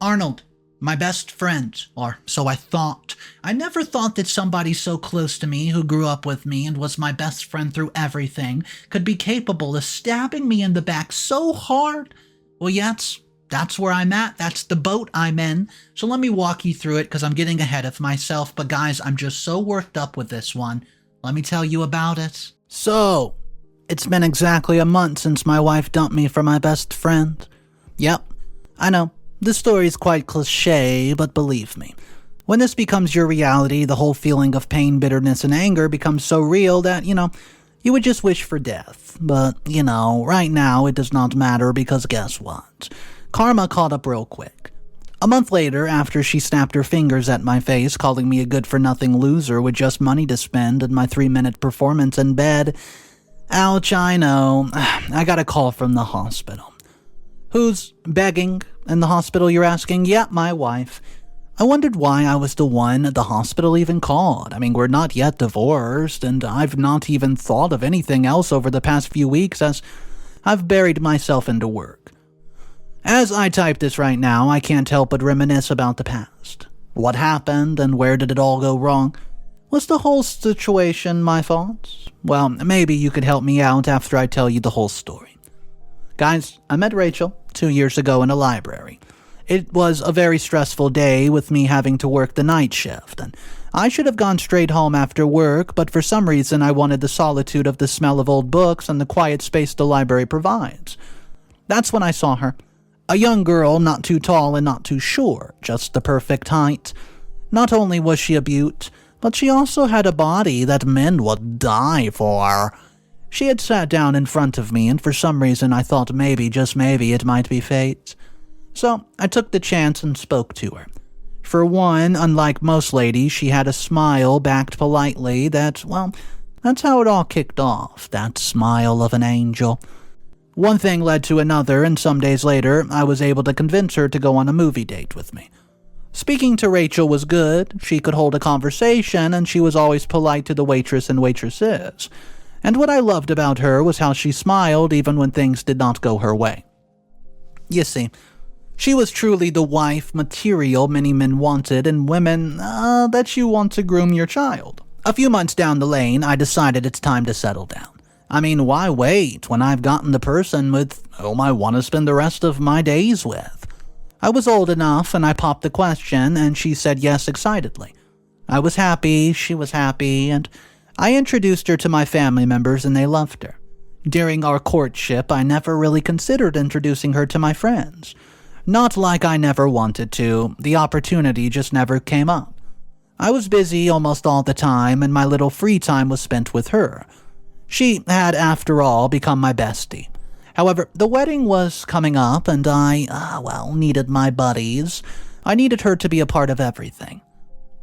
Arnold, my best friend, or so I thought. I never thought that somebody so close to me, who grew up with me and was my best friend through everything, could be capable of stabbing me in the back so hard. Well, yes, that's where I'm at. That's the boat I'm in. So let me walk you through it because I'm getting ahead of myself. But guys, I'm just so worked up with this one. Let me tell you about it. So, it's been exactly a month since my wife dumped me for my best friend. Yep, I know. This story is quite cliche, but believe me, when this becomes your reality, the whole feeling of pain, bitterness, and anger becomes so real that, you would just wish for death. But, right now it does not matter because guess what? Karma caught up real quick. A month later, after she snapped her fingers at my face, calling me a good-for-nothing loser with just money to spend and my 3-minute performance in bed, ouch, I know, I got a call from the hospital. Who's begging in the hospital, you're asking? Yeah, my wife. I wondered why I was the one the hospital even called. I mean, we're not yet divorced, and I've not even thought of anything else over the past few weeks as I've buried myself into work. As I type this right now, I can't help but reminisce about the past. What happened and where did it all go wrong? Was the whole situation my fault? Well, maybe you could help me out after I tell you the whole story. Guys, I met Rachel 2 years ago in a library. It was a very stressful day with me having to work the night shift, and I should have gone straight home after work, but for some reason I wanted the solitude of the smell of old books and the quiet space the library provides. That's when I saw her. A young girl, not too tall and not too short, just the perfect height. Not only was she a beaut, but she also had a body that men would die for. She had sat down in front of me, and for some reason I thought maybe, just maybe, it might be fate. So I took the chance and spoke to her. For one, unlike most ladies, she had a smile backed politely that's how it all kicked off, that smile of an angel. One thing led to another, and some days later, I was able to convince her to go on a movie date with me. Speaking to Rachel was good. She could hold a conversation, and she was always polite to the waitress and waitresses. And what I loved about her was how she smiled even when things did not go her way. You see, she was truly the wife material many men wanted and women that you want to groom your child. A few months down the lane, I decided it's time to settle down. I mean, why wait when I've gotten the person with whom I want to spend the rest of my days with? I was old enough, and I popped the question, and she said yes excitedly. I was happy, she was happy, and I introduced her to my family members, and they loved her. During our courtship, I never really considered introducing her to my friends. Not like I never wanted to, the opportunity just never came up. I was busy almost all the time, and my little free time was spent with her. She had, after all, become my bestie. However, the wedding was coming up, and I needed my buddies. I needed her to be a part of everything.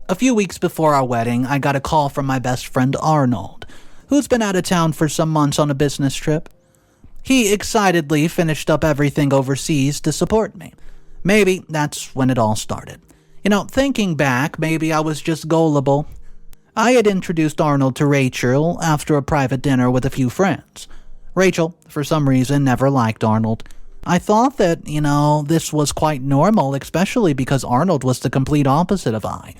A few weeks before our wedding, I got a call from my best friend Arnold, who's been out of town for some months on a business trip. He excitedly finished up everything overseas to support me. Maybe that's when it all started. Thinking back, maybe I was just gullible. I had introduced Arnold to Rachel after a private dinner with a few friends. Rachel, for some reason, never liked Arnold. I thought that, this was quite normal, especially because Arnold was the complete opposite of I.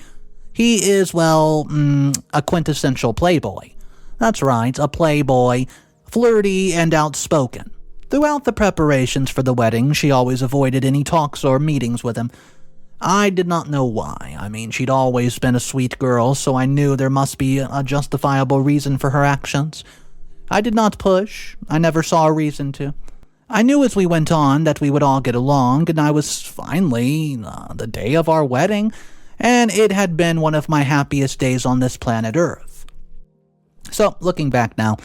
He is, a quintessential playboy. That's right, a playboy, flirty and outspoken. Throughout the preparations for the wedding, she always avoided any talks or meetings with him. I did not know why. I mean, she'd always been a sweet girl, so I knew there must be a justifiable reason for her actions. I did not push. I never saw a reason to. I knew as we went on that we would all get along, and I was finally the day of our wedding, and it had been one of my happiest days on this planet Earth. So, looking back now,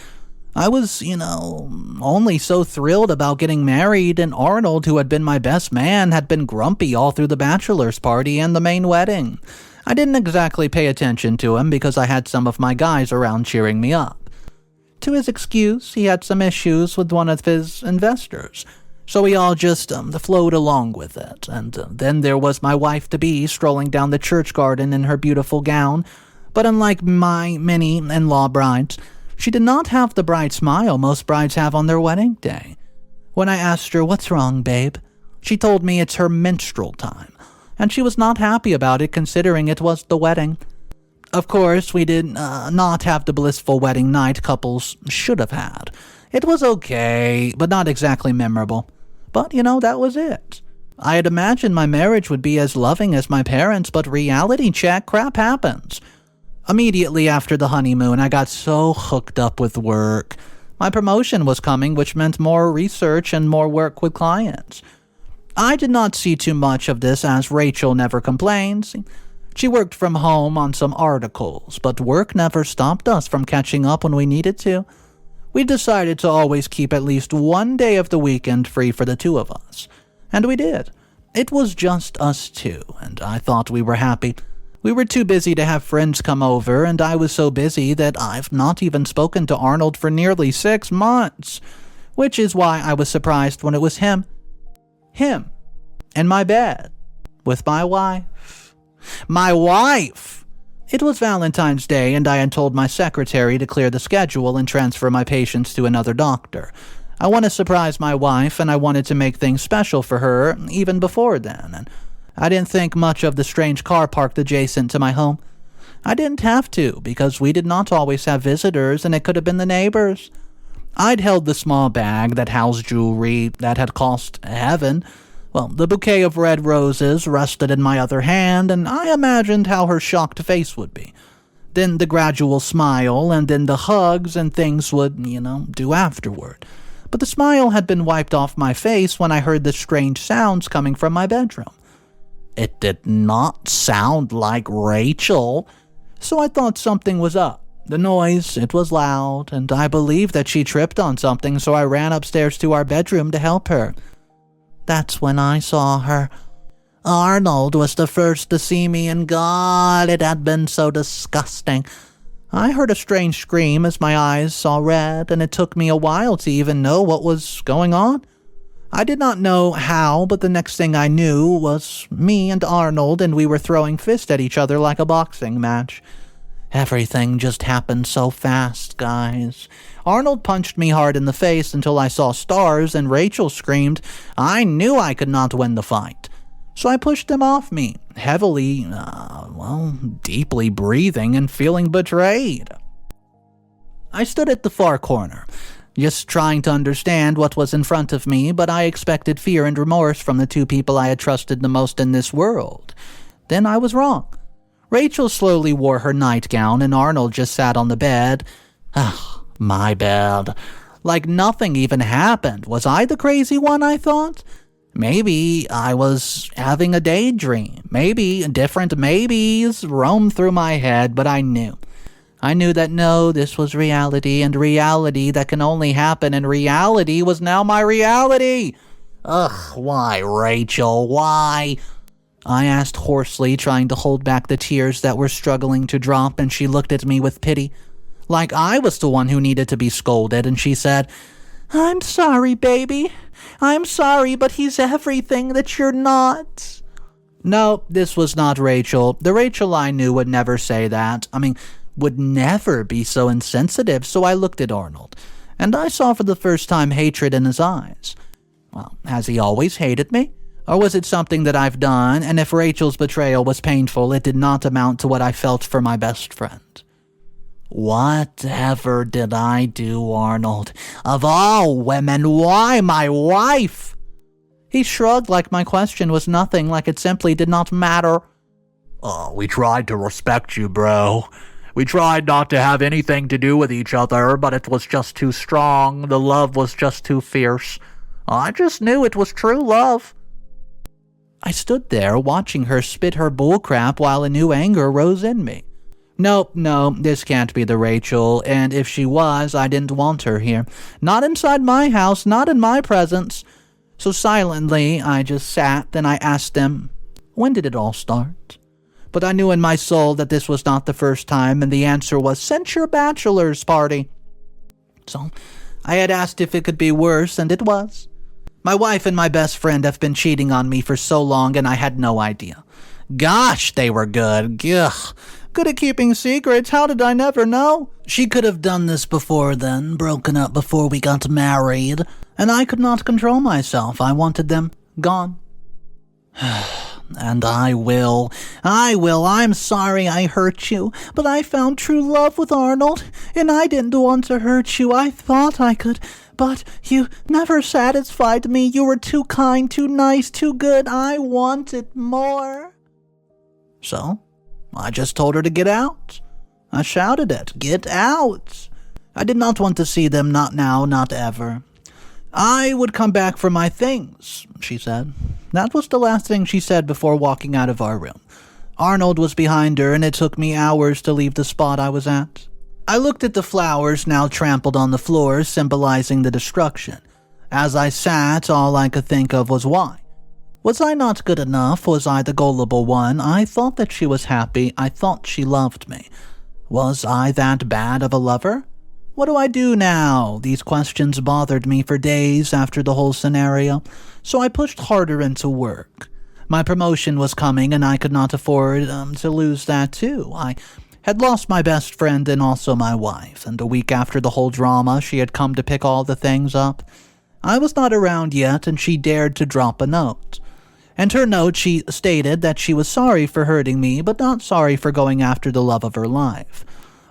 I was, only so thrilled about getting married, and Arnold, who had been my best man, had been grumpy all through the bachelor's party and the main wedding. I didn't exactly pay attention to him because I had some of my guys around cheering me up. To his excuse, he had some issues with one of his investors, so we all just flowed along with it. And then there was my wife-to-be strolling down the church garden in her beautiful gown, but unlike my many in-law brides, she did not have the bright smile most brides have on their wedding day. When I asked her, "What's wrong, babe?" she told me it's her menstrual time. and she was not happy about it considering it was the wedding. Of course, we did not have the blissful wedding night couples should have had. It was okay, but not exactly memorable. But, that was it. I had imagined my marriage would be as loving as my parents, but reality check, crap happens. Immediately after the honeymoon, I got so hooked up with work. My promotion was coming, which meant more research and more work with clients. I did not see too much of this as Rachel never complains. She worked from home on some articles, but work never stopped us from catching up when we needed to. We decided to always keep at least one day of the weekend free for the two of us. And we did. It was just us two, and I thought we were happy. We were too busy to have friends come over, and I was so busy that I've not even spoken to Arnold for nearly 6 months, which is why I was surprised when it was him. Him. In my bed. With my wife. My wife! It was Valentine's Day, and I had told my secretary to clear the schedule and transfer my patients to another doctor. I wanted to surprise my wife, and I wanted to make things special for her even before then, and I didn't think much of the strange car parked adjacent to my home. I didn't have to, because we did not always have visitors, and it could have been the neighbors. I'd held the small bag that housed jewelry that had cost heaven. Well, the bouquet of red roses rested in my other hand, and I imagined how her shocked face would be. Then the gradual smile, and then the hugs and things would, do afterward. But the smile had been wiped off my face when I heard the strange sounds coming from my bedroom. It did not sound like Rachel, so I thought something was up. The noise, it was loud, and I believed that she tripped on something, so I ran upstairs to our bedroom to help her. That's when I saw her. Arnold was the first to see me, and God, it had been so disgusting. I heard a strange scream as my eyes saw red, and it took me a while to even know what was going on. I did not know how, but the next thing I knew was me and Arnold, and we were throwing fists at each other like a boxing match. Everything just happened so fast, guys. Arnold punched me hard in the face until I saw stars, and Rachel screamed. I knew I could not win the fight. So I pushed him off me, heavily, deeply breathing and feeling betrayed. I stood at the far corner, just trying to understand what was in front of me, but I expected fear and remorse from the two people I had trusted the most in this world. Then I was wrong. Rachel slowly wore her nightgown, and Arnold just sat on the bed. My bed. Like nothing even happened. Was I the crazy one, I thought? Maybe I was having a daydream. Maybe different maybes roamed through my head, but I knew. I knew that no, this was reality, and reality that can only happen in reality was now my reality. Why, Rachel, why? I asked hoarsely, trying to hold back the tears that were struggling to drop, and she looked at me with pity. Like I was the one who needed to be scolded, and she said, I'm sorry, baby. I'm sorry, but he's everything that you're not. No, this was not Rachel. The Rachel I knew would never say that. Would never be so insensitive, so I looked at Arnold, and I saw for the first time hatred in his eyes. Well, has he always hated me? Or was it something that I've done, and if Rachel's betrayal was painful, it did not amount to what I felt for my best friend? Whatever did I do, Arnold? Of all women, why my wife? He shrugged like my question was nothing, like it simply did not matter. We tried to respect you, bro. We tried not to have anything to do with each other, but it was just too strong. The love was just too fierce. I just knew it was true love. I stood there watching her spit her bullcrap while a new anger rose in me. No, this can't be the Rachel, and if she was, I didn't want her here. Not inside my house, not in my presence. So silently, I just sat, then I asked them, when did it all start? But I knew in my soul that this was not the first time, and the answer was, since your bachelor's party. So I had asked if it could be worse, and it was. My wife and my best friend have been cheating on me for so long, and I had no idea. Gosh, they were good. Ugh. Good at keeping secrets. How did I never know? She could have done this before then, broken up before we got married, and I could not control myself. I wanted them gone. And I will. I'm sorry I hurt you, but I found true love with Arnold, and I didn't want to hurt you. I thought I could, but you never satisfied me. You were too kind, too nice, too good. I wanted more. So, I just told her to get out. I shouted it, "Get out!" I did not want to see them, not now, not ever. I would come back for my things, she said. That was the last thing she said before walking out of our room. Arnold was behind her, and it took me hours to leave the spot I was at. I looked at the flowers now trampled on the floor, symbolizing the destruction. As I sat, all I could think of was why. Was I not good enough? Was I the gullible one? I thought that she was happy. I thought she loved me. Was I that bad of a lover? What do I do now? These questions bothered me for days after the whole scenario, so I pushed harder into work. My promotion was coming, and I could not afford to lose that too. I had lost my best friend and also my wife, and a week after the whole drama, she had come to pick all the things up. I was not around yet, and she dared to drop a note. And her note, she stated that she was sorry for hurting me, but not sorry for going after the love of her life.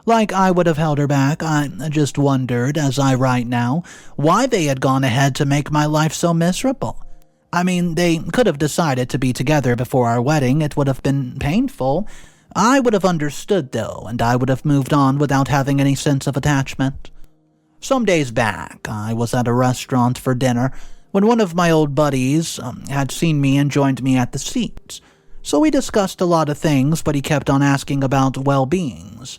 Like I would have held her back, I just wondered, as I write now, why they had gone ahead to make my life so miserable. I mean, they could have decided to be together before our wedding. It would have been painful. I would have understood, though, and I would have moved on without having any sense of attachment. Some days back, I was at a restaurant for dinner when one of my old buddies had seen me and joined me at the seats. So we discussed a lot of things, but he kept on asking about well-beings.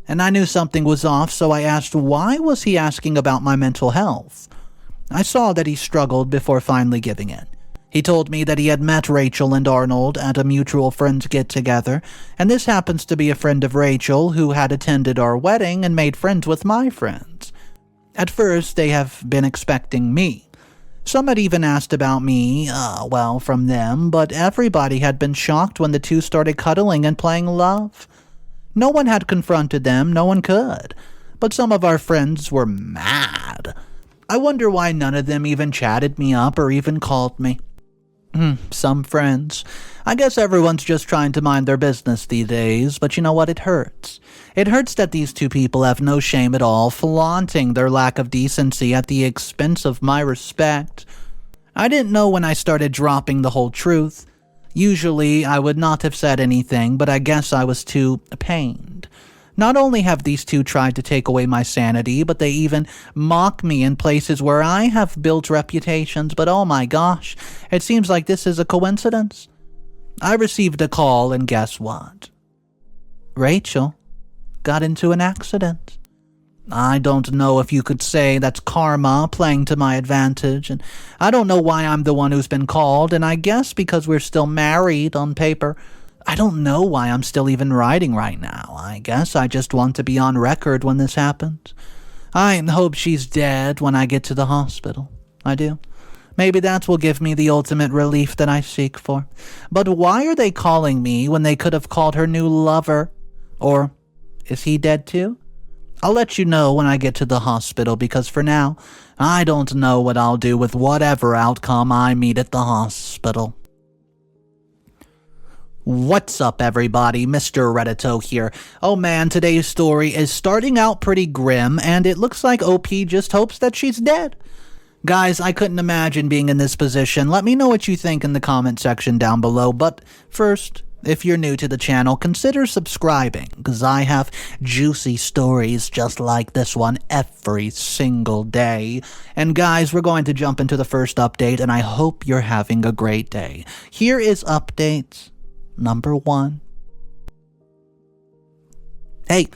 And I knew something was off, so I asked why was he asking about my mental health. I saw that he struggled before finally giving in. He told me that he had met Rachel and Arnold at a mutual friends get-together, and this happens to be a friend of Rachel who had attended our wedding and made friends with my friends. At first, they have been expecting me. Some had even asked about me, from them, but everybody had been shocked when the two started cuddling and playing love. No one had confronted them, no one could, but some of our friends were mad. I wonder why none of them even chatted me up or even called me. Some friends. I guess everyone's just trying to mind their business these days, but you know what? It hurts. It hurts that these two people have no shame at all, flaunting their lack of decency at the expense of my respect. I didn't know when I started dropping the whole truth. Usually, I would not have said anything, but I guess I was too pained. Not only have these two tried to take away my sanity, but they even mock me in places where I have built reputations, but oh my gosh, it seems like this is a coincidence. I received a call, and guess what? Rachel got into an accident. I don't know if you could say that's karma playing to my advantage, and I don't know why I'm the one who's been called, and I guess because we're still married on paper, I don't know why I'm still even writing right now. I guess I just want to be on record when this happens. I hope she's dead when I get to the hospital. I do. Maybe that will give me the ultimate relief that I seek for. But why are they calling me when they could have called her new lover? Or is he dead too? I'll let you know when I get to the hospital, because for now, I don't know what I'll do with whatever outcome I meet at the hospital. What's up, everybody? Mr. Reddito here. Oh man, today's story is starting out pretty grim, and it looks like OP just hopes that she's dead. Guys, I couldn't imagine being in this position. Let me know what you think in the comment section down below, but first, if you're new to the channel, consider subscribing, because I have juicy stories just like this one every single day. And guys, we're going to jump into the first update, and I hope you're having a great day. Here is update number 1. Hey,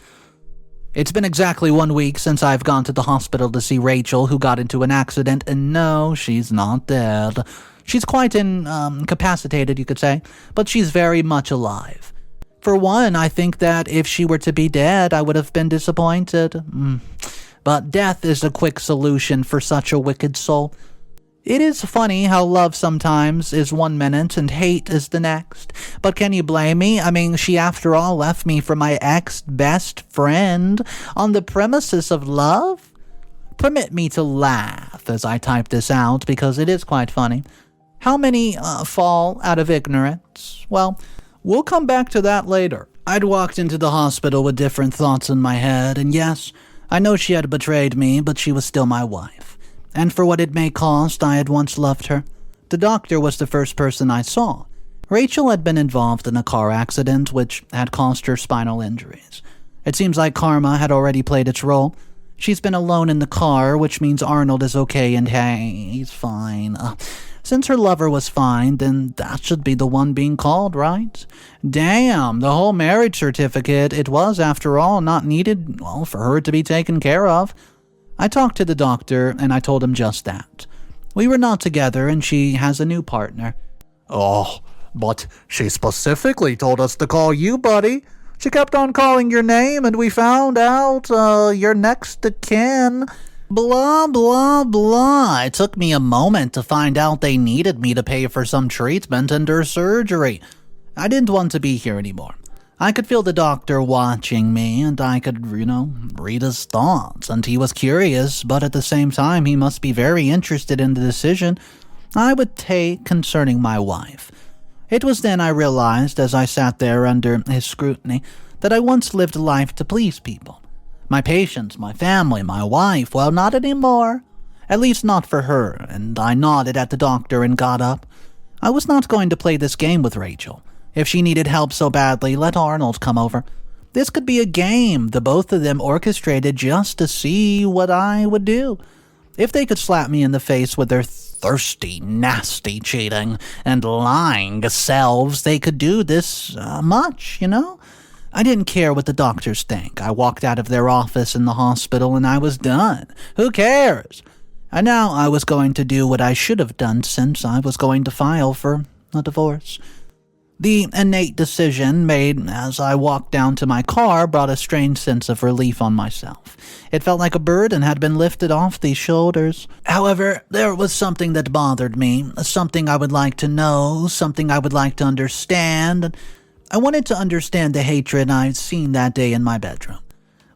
it's been exactly 1 week since I've gone to the hospital to see Rachel, who got into an accident, and no, she's not dead. She's quite incapacitated, you could say, but she's very much alive. For one, I think that if she were to be dead, I would have been disappointed. But death is a quick solution for such a wicked soul. It is funny how love sometimes is 1 minute and hate is the next. But can you blame me? I mean, she after all left me for my ex-best friend on the premises of love? Permit me to laugh as I type this out because it is quite funny. How many fall out of ignorance? Well, we'll come back to that later. I'd walked into the hospital with different thoughts in my head, and yes, I know she had betrayed me, but she was still my wife. And for what it may cost, I had once loved her. The doctor was the first person I saw. Rachel had been involved in a car accident which had caused her spinal injuries. It seems like karma had already played its role. She's been alone in the car, which means Arnold is okay and hey, he's fine. Since her lover was fine, then that should be the one being called, right? Damn, the whole marriage certificate, it was, after all, not needed, well, for her to be taken care of. I talked to the doctor, and I told him just that. We were not together, and she has a new partner. Oh, but she specifically told us to call you, buddy. She kept on calling your name, and we found out you're next to kin. Blah, blah, blah. It took me a moment to find out they needed me to pay for some treatment and her surgery. I didn't want to be here anymore. I could feel the doctor watching me, and I could, read his thoughts, and he was curious, but at the same time, he must be very interested in the decision I would take concerning my wife. It was then I realized, as I sat there under his scrutiny, that I once lived life to please people. My patients, my family, my wife, well, not anymore. At least not for her, and I nodded at the doctor and got up. I was not going to play this game with Rachel. If she needed help so badly, let Arnold come over. This could be a game the both of them orchestrated just to see what I would do. If they could slap me in the face with their thirsty, nasty cheating and lying selves, they could do this much. I didn't care what the doctors think. I walked out of their office in the hospital and I was done. Who cares? And now I was going to do what I should have done since I was going to file for a divorce. The innate decision made as I walked down to my car brought a strange sense of relief on myself. It felt like a burden had been lifted off these shoulders. However, there was something that bothered me, something I would like to know, something I would like to understand. I wanted to understand the hatred I'd seen that day in my bedroom.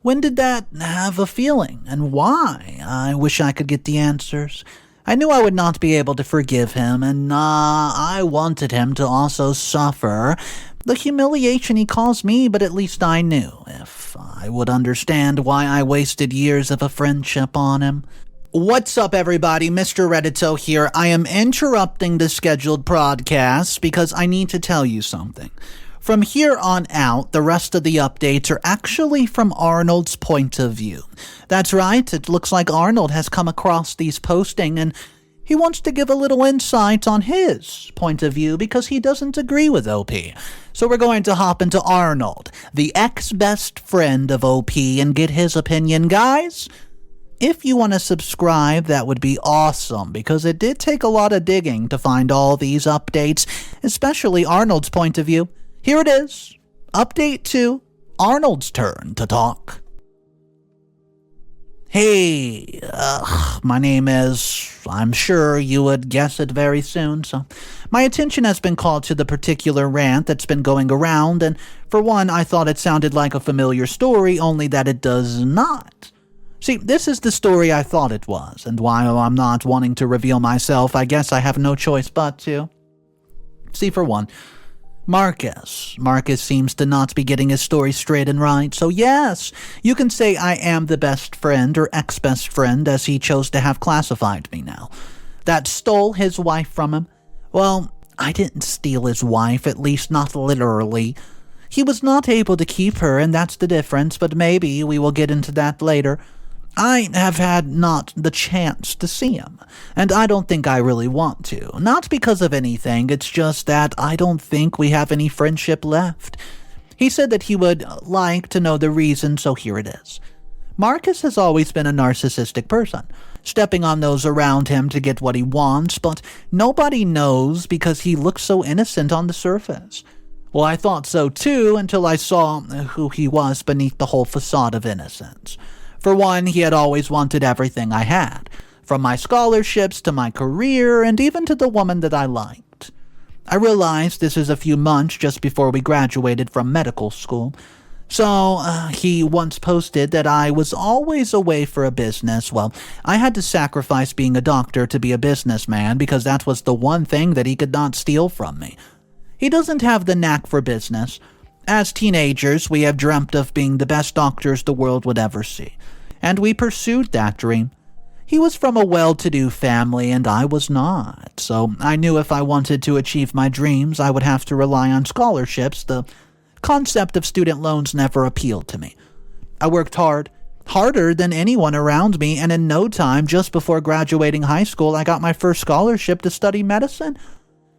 When did that have a feeling, and why? I wish I could get the answers. I knew I would not be able to forgive him, and I wanted him to also suffer the humiliation he caused me, but at least I knew if I would understand why I wasted years of a friendship on him. What's up, everybody? Mr. Reddito here. I am interrupting the scheduled broadcast because I need to tell you something. From here on out, the rest of the updates are actually from Arnold's point of view. That's right, it looks like Arnold has come across these postings and he wants to give a little insight on his point of view because he doesn't agree with OP. So we're going to hop into Arnold, the ex-best friend of OP, and get his opinion. Guys, if you want to subscribe, that would be awesome because it did take a lot of digging to find all these updates, especially Arnold's point of view. Here it is. Update 2. Arnold's turn to talk. Hey, my name is, I'm sure you would guess it very soon, so my attention has been called to the particular rant that's been going around, and for one, I thought it sounded like a familiar story, only that it does not. See, this is the story I thought it was, and while I'm not wanting to reveal myself, I guess I have no choice but to. See, for one, Marcus seems to not be getting his story straight and right, so yes, you can say I am the best friend or ex-best friend as he chose to have classified me now. That stole his wife from him. Well, I didn't steal his wife, at least not literally. He was not able to keep her, and that's the difference, but maybe we will get into that later. I have had not the chance to see him, and I don't think I really want to. Not because of anything, it's just that I don't think we have any friendship left. He said that he would like to know the reason, so here it is. Marcus has always been a narcissistic person, stepping on those around him to get what he wants, but nobody knows because he looks so innocent on the surface. Well, I thought so too until I saw who he was beneath the whole facade of innocence. For one, he had always wanted everything I had, from my scholarships to my career and even to the woman that I liked. I realized this is a few months just before we graduated from medical school. So, he once posted that I was always away for a business. Well, I had to sacrifice being a doctor to be a businessman because that was the one thing that he could not steal from me. He doesn't have the knack for business. As teenagers, we have dreamt of being the best doctors the world would ever see, and we pursued that dream. He was from a well-to-do family, and I was not, so I knew if I wanted to achieve my dreams, I would have to rely on scholarships. The concept of student loans never appealed to me. I worked hard, harder than anyone around me, and in no time, just before graduating high school, I got my first scholarship to study medicine.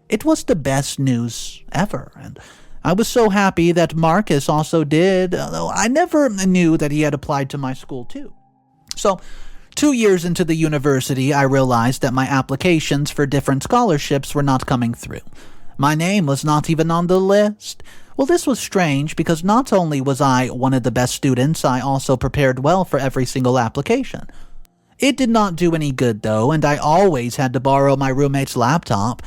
It was the best news ever, and I was so happy that Marcus also did, although I never knew that he had applied to my school too. So, 2 years into the university, I realized that my applications for different scholarships were not coming through. My name was not even on the list. Well, this was strange because not only was I one of the best students, I also prepared well for every single application. It did not do any good though, and I always had to borrow my roommate's laptop.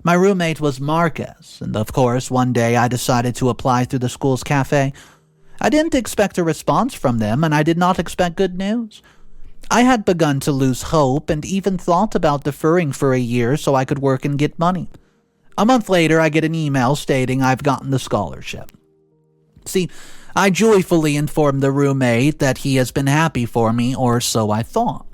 My roommate was Marcus, and of course, one day I decided to apply through the school's cafe. I didn't expect a response from them, and I did not expect good news. I had begun to lose hope and even thought about deferring for a year so I could work and get money. A month later, I get an email stating I've gotten the scholarship. See, I joyfully informed the roommate that he has been happy for me, or so I thought.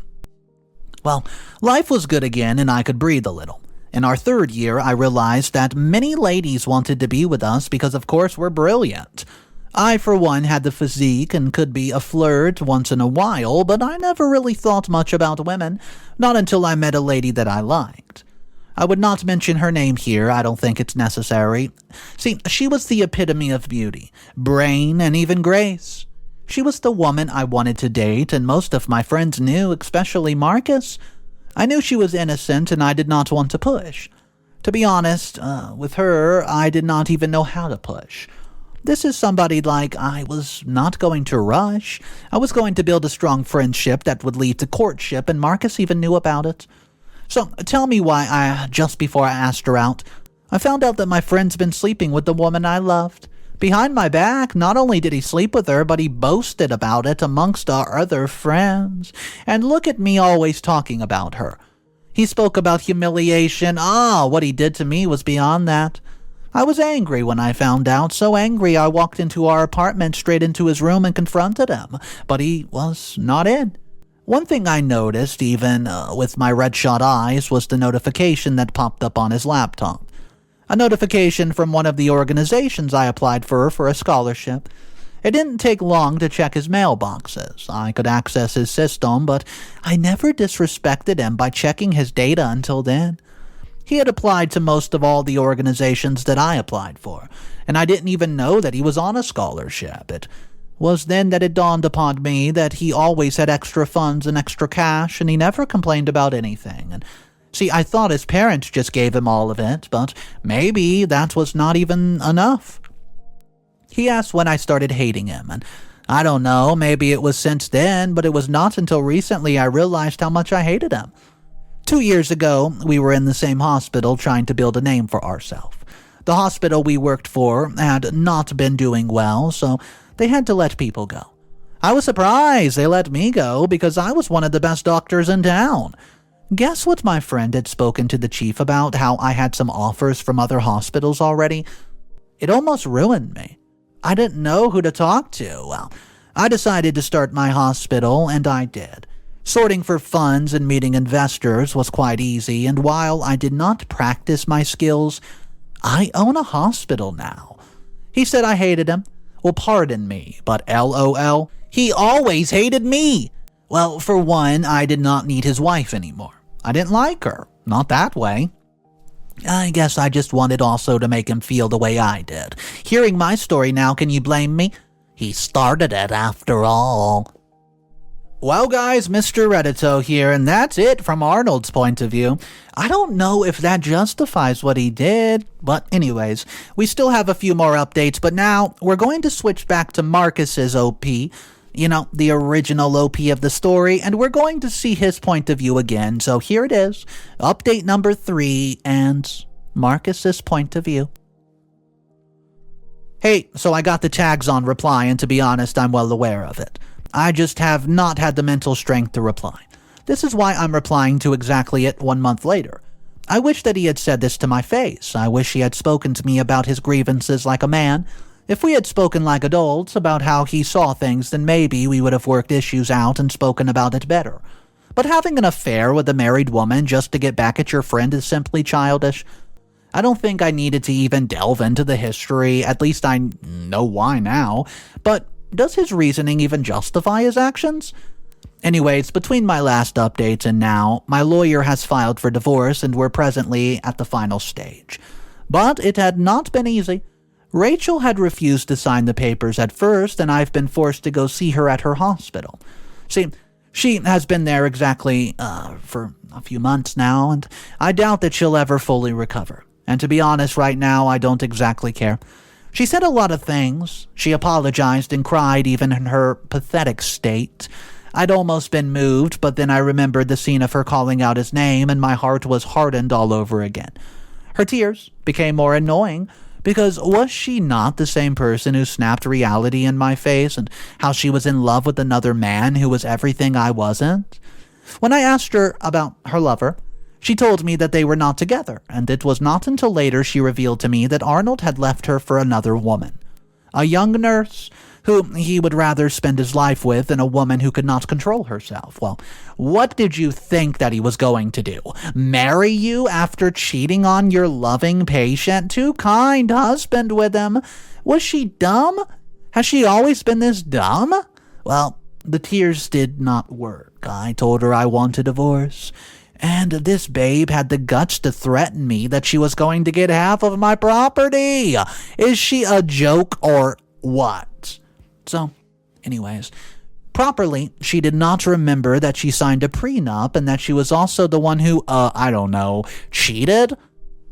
Well, life was good again and I could breathe a little. In our third year, I realized that many ladies wanted to be with us because, of course, we're brilliant. I, for one, had the physique and could be a flirt once in a while, but I never really thought much about women, not until I met a lady that I liked. I would not mention her name here, I don't think it's necessary. See, she was the epitome of beauty, brain, and even grace. She was the woman I wanted to date, and most of my friends knew, especially Marcus. I knew she was innocent, and I did not want to push. To be honest, with her, I did not even know how to push. This is somebody like I was not going to rush. I was going to build a strong friendship that would lead to courtship, and Marcus even knew about it. So tell me why just before I asked her out, I found out that my friend's been sleeping with the woman I loved. Behind my back, not only did he sleep with her, but he boasted about it amongst our other friends. And look at me always talking about her. He spoke about humiliation. What he did to me was beyond that. I was angry when I found out, so angry I walked into our apartment straight into his room and confronted him, but he was not in. One thing I noticed, even with my red-shot eyes, was the notification that popped up on his laptop. A notification from one of the organizations I applied for a scholarship. It didn't take long to check his mailboxes. I could access his system, but I never disrespected him by checking his data until then. He had applied to most of all the organizations that I applied for, and I didn't even know that he was on a scholarship. It was then that it dawned upon me that he always had extra funds and extra cash, and he never complained about anything. And see, I thought his parents just gave him all of it, but maybe that was not even enough. He asked when I started hating him, and I don't know, maybe it was since then, but it was not until recently I realized how much I hated him. 2 years ago, we were in the same hospital trying to build a name for ourselves. The hospital we worked for had not been doing well, so they had to let people go. I was surprised they let me go because I was one of the best doctors in town. Guess what my friend had spoken to the chief about, how I had some offers from other hospitals already? It almost ruined me. I didn't know who to talk to. Well, I decided to start my hospital, and I did. Sorting for funds and meeting investors was quite easy, and while I did not practice my skills, I own a hospital now. He said I hated him. Well, pardon me, but LOL, he always hated me. Well, for one, I did not need his wife anymore. I didn't like her, not that way. I guess I just wanted also to make him feel the way I did. Hearing my story now, can you blame me? He started it after all. Well guys, Mr. Reddito here, and that's it from Arnold's point of view. I don't know if that justifies what he did, but anyways, we still have a few more updates, but now we're going to switch back to Marcus's OP, the original OP of the story, and we're going to see his point of view again. So here it is, update number 3, and Marcus's point of view. Hey, so I got the tags on reply, and to be honest, I'm well aware of it. I just have not had the mental strength to reply. This is why I'm replying to exactly it 1 month later. I wish that he had said this to my face. I wish he had spoken to me about his grievances like a man. If we had spoken like adults about how he saw things, then maybe we would have worked issues out and spoken about it better. But having an affair with a married woman just to get back at your friend is simply childish. I don't think I needed to even delve into the history, at least I know why now, but does his reasoning even justify his actions? Anyways, between my last updates and now, my lawyer has filed for divorce and we're presently at the final stage. But it had not been easy. Rachel had refused to sign the papers at first, and I've been forced to go see her at her hospital. See, she has been there exactly for a few months now, and I doubt that she'll ever fully recover. And to be honest, right now, I don't exactly care. She said a lot of things. She apologized and cried even in her pathetic state. I'd almost been moved, but then I remembered the scene of her calling out his name, and my heart was hardened all over again. Her tears became more annoying, because was she not the same person who snapped reality in my face, and how she was in love with another man who was everything I wasn't? When I asked her about her lover, she told me that they were not together, and it was not until later she revealed to me that Arnold had left her for another woman. A young nurse who he would rather spend his life with than a woman who could not control herself. Well, what did you think that he was going to do? Marry you after cheating on your loving patient? Too kind husband with him. Was she dumb? Has she always been this dumb? Well, the tears did not work. I told her I want a divorce. And this babe had the guts to threaten me that she was going to get half of my property. Is she a joke or what? So, anyways, properly, she did not remember that she signed a prenup and that she was also the one who, cheated?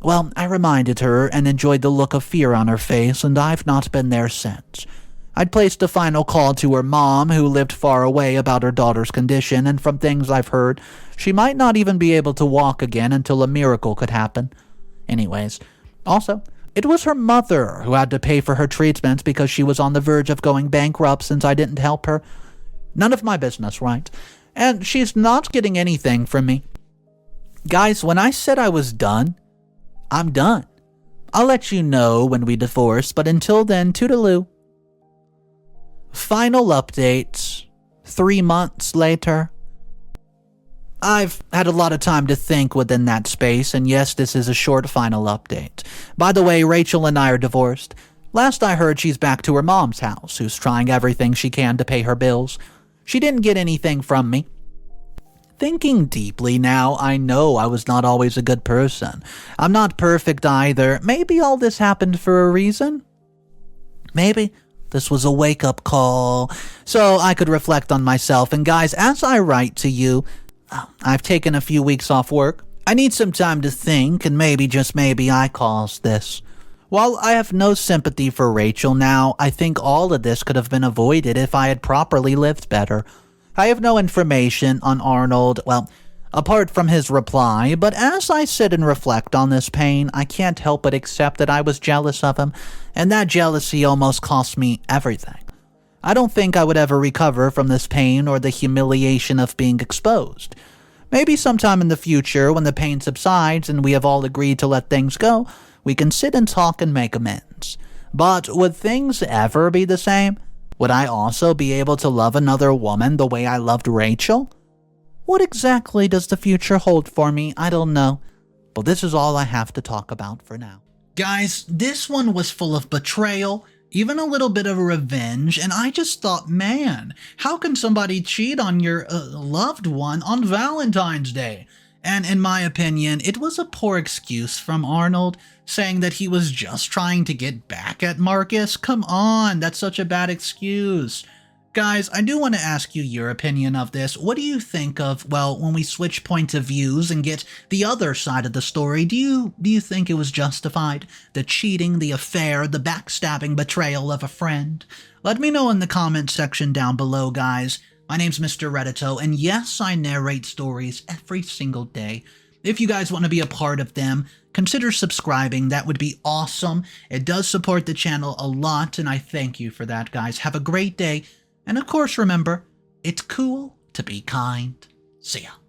Well, I reminded her and enjoyed the look of fear on her face, and I've not been there since. I'd placed a final call to her mom, who lived far away, about her daughter's condition, and from things I've heard, she might not even be able to walk again until a miracle could happen. Anyways, also, it was her mother who had to pay for her treatment because she was on the verge of going bankrupt since I didn't help her. None of my business, right? And she's not getting anything from me. Guys, when I said I was done, I'm done. I'll let you know when we divorce, but until then, toodaloo. Final updates. 3 months later. I've had a lot of time to think within that space, and yes, this is a short final update. By the way, Rachel and I are divorced. Last I heard, she's back to her mom's house, who's trying everything she can to pay her bills. She didn't get anything from me. Thinking deeply now, I know I was not always a good person. I'm not perfect either. Maybe all this happened for a reason? Maybe this was a wake-up call, so I could reflect on myself. And guys, as I write to you, I've taken a few weeks off work. I need some time to think, and maybe, just maybe, I caused this. While I have no sympathy for Rachel now, I think all of this could have been avoided if I had properly lived better. I have no information on Arnold, well, apart from his reply, but as I sit and reflect on this pain, I can't help but accept that I was jealous of him, and that jealousy almost cost me everything. I don't think I would ever recover from this pain or the humiliation of being exposed. Maybe sometime in the future, when the pain subsides and we have all agreed to let things go, we can sit and talk and make amends. But would things ever be the same? Would I also be able to love another woman the way I loved Rachel? What exactly does the future hold for me? I don't know. But this is all I have to talk about for now. Guys, this one was full of betrayal, even a little bit of revenge, and I just thought, man, how can somebody cheat on your loved one on Valentine's Day? And in my opinion, it was a poor excuse from Arnold, saying that he was just trying to get back at Marcus. Come on, that's such a bad excuse. Guys, I do want to ask you your opinion of this. What do you think of, well, when we switch points of views and get the other side of the story? Do you think it was justified? The cheating, the affair, the backstabbing betrayal of a friend? Let me know in the comments section down below, guys. My name's Mr. Reddito, and yes, I narrate stories every single day. If you guys want to be a part of them, consider subscribing. That would be awesome. It does support the channel a lot, and I thank you for that, guys. Have a great day. And of course, remember, it's cool to be kind. See ya.